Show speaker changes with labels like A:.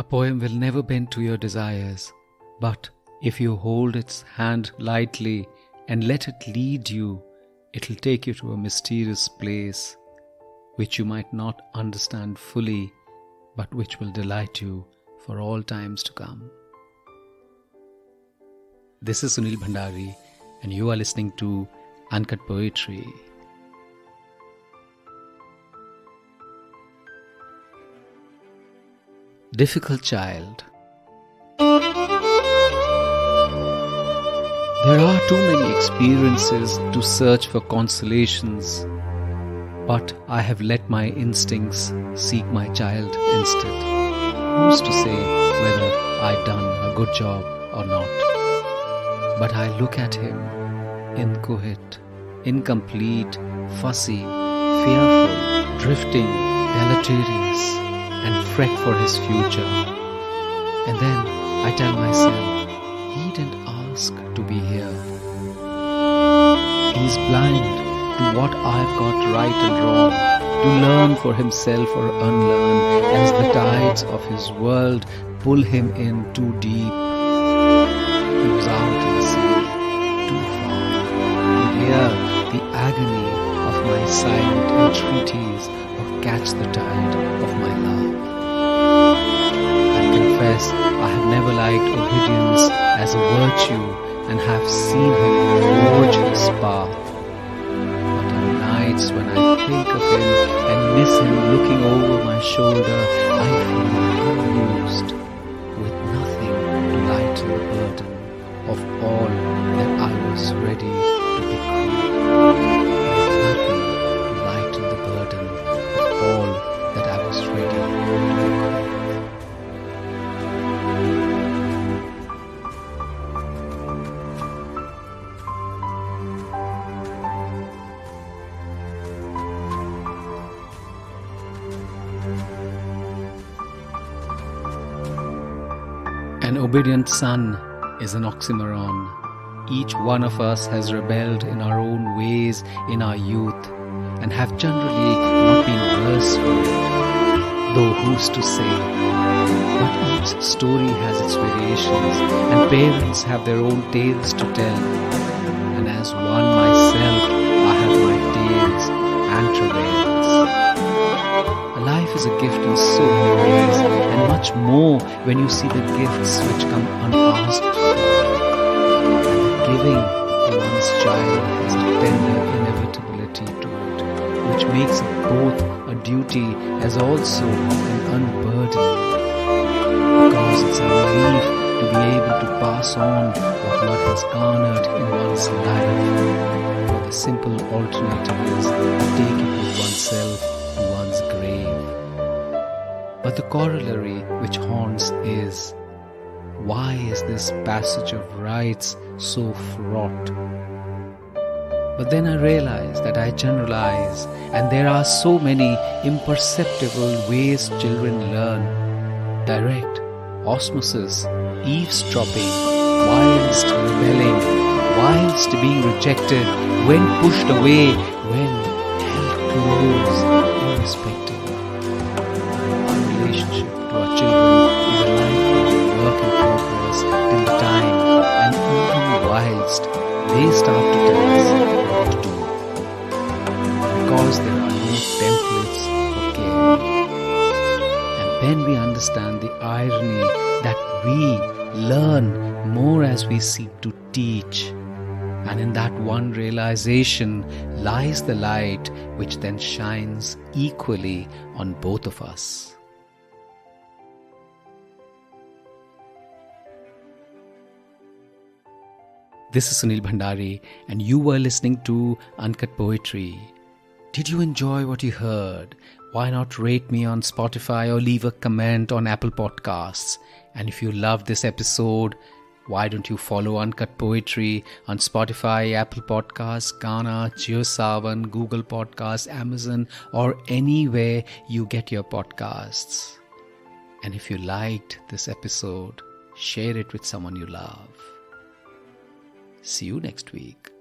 A: A poem will never bend to your desires, but if you hold its hand lightly and let it lead you, it'll take you to a mysterious place which you might not understand fully, but which will delight you for all times to come. This is Sunil Bhandari, and you are listening to Uncut Poetry. Difficult child. There are too many experiences to search for consolations, but I have let my instincts seek my child instead. Who's to say whether I've done a good job or not? But I look at him, inchoate, incomplete, fussy, fearful, drifting, deleterious, and fret for his future. And then I tell myself, he didn't ask to be here. He is blind to what I've got right and wrong, to learn for himself or unlearn, as the tides of his world pull him in too deep. He was out in the sea, too far, to hear the agony of my silent entreaties of catch the tide of my love. I confess I have never liked obedience as a virtue and have seen him forge his path. But on nights when I think of him and miss him looking over my shoulder, I feel unused, with nothing to lighten the burden of all that I was ready to bequeath. Nothing to lighten the burden of all that I was ready to bequeath. An obedient son is an oxymoron. Each one of us has rebelled in our own ways in our youth and have generally not been worse for it, though who's to say? But each story has its variations, and parents have their own tales to tell. And as one myself, I have my tales and travails. Life is a gift in so many ways, and much more when you see the gifts which come unasked for. And the giving to one's child has a tender inevitability to it, which makes it both a duty as also an unburdening. Because it's a relief to be able to pass on what one has garnered in one's life, for the simple alternative is to take it with oneself to one's grave. But the corollary which haunts is, why is this passage of rites so fraught? But then I realize that I generalise, and there are so many imperceptible ways children learn. Direct, osmosis, eavesdropping, whilst rebelling, whilst being rejected, when pushed away, when held close, irrespective. Our relationship to our children is a lifelong work in progress till the time, and even whilst they start to tell us what to do. Because there are no templates for care. And then we understand the irony that we learn more as we seek to teach. And in that one realization lies the light which then shines equally on both of us. This is Sunil Bhandari, and you were listening to Uncut Poetry. Did you enjoy what you heard? Why not rate me on Spotify or leave a comment on Apple Podcasts? And if you loved this episode, why don't you follow Uncut Poetry on Spotify, Apple Podcasts, Ghana, JioSaavn, Google Podcasts, Amazon, or anywhere you get your podcasts. And if you liked this episode, share it with someone you love. See you next week.